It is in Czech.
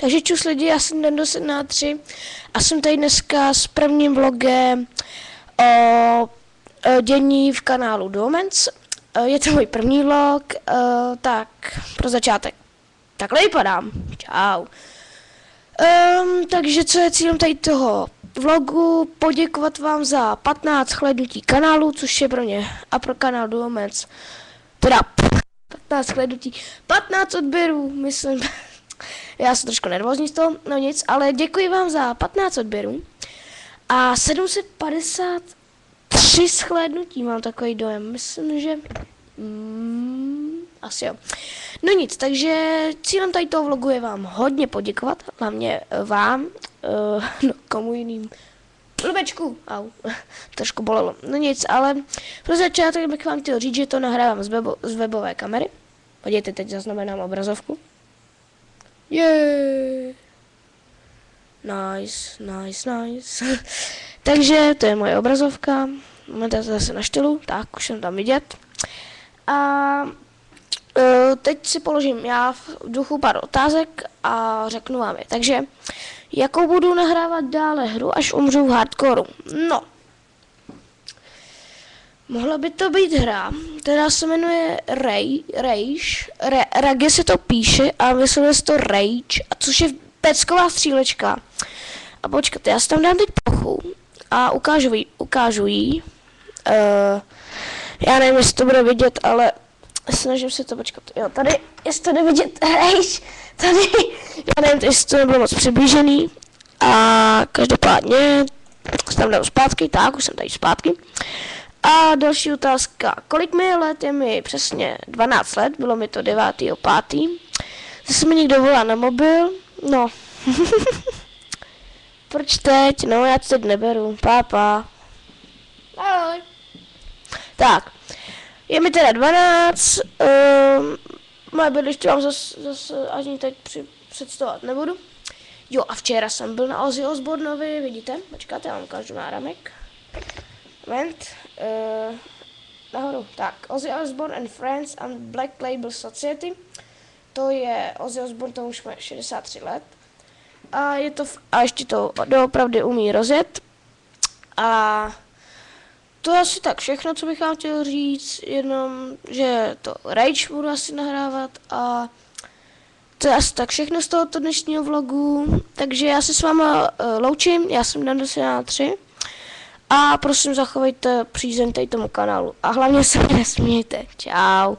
Takže čus lidi, já jsem Dando73 a jsem tady dneska s prvním vlogem o dění v kanálu Duomens. Je to můj první vlog, tak pro začátek. Takhle vypadám. Čau. Takže co je cílem tady toho vlogu? Poděkovat vám za 15 shlédnutí kanálu, což je pro mě a pro kanál Duomens. Teda 15 shlédnutí, 15 odběrů, myslím. Já jsem trošku nervózní z toho, no nic, ale děkuji vám za 15 odběrů a 753 shlédnutí, mám takový dojem, myslím, že asi jo. No nic, takže cílem tady toho vlogu je vám hodně poděkovat, hlavně vám, no komu jiným, Lubečku, au, trošku bolelo, no nic, ale pro začátek bych vám chtěl říct, že to nahrávám z webové kamery. Podívejte, teď zaznamenám obrazovku. Yeah. Nice. Takže to je moje obrazovka. Máme zase na stylu, tak už jsem tam vidět. A teď si položím já v duchu pár otázek a řeknu vám je. Takže, jakou budu nahrávat dále hru, až umřu v hardcoreu? No. Mohla by to být hra, která se jmenuje Rage se to píše a vyslovuje se to Rage, což je pecková střílečka. A počkejte, já si tam dám teď plochu a ukážu jí. Já nevím, jestli to bude vidět, ale snažím se to, počkat. Jo, tady, jestli to jde vidět, Rage, tady, já nevím, jestli to nebylo moc přiblížený. A každopádně, si tam dám zpátky, tak, už jsem tady zpátky. A další otázka, kolik mi je let? Je mi přesně 12 let, bylo mi to 9.5. Zase mi někdo volá na mobil, no. Proč teď? No, já to teď neberu, pápa. Ahoj. Tak, je mi teda 12, moje bydliště vám zase ani teď představovat nebudu. Jo, a včera jsem byl na Ozzy Osbournovi, vidíte? Počkáte, já vám ukážu náramek. Moment, nahoru, tak, Ozzy Osbourne and Friends and Black Label Society, to je Ozzy Osbourne, to už má 63 let a je to, a ještě to doopravdy umí rozjet a to je asi tak všechno, co bych vám chtěl říct, jenom, že to Rage budu asi nahrávat a to je asi tak všechno z tohoto dnešního vlogu, takže já se s váma loučím, já jsem Dando73. A prosím, zachovejte přízeň tady tomu kanálu. A hlavně se nesmějte. Čau.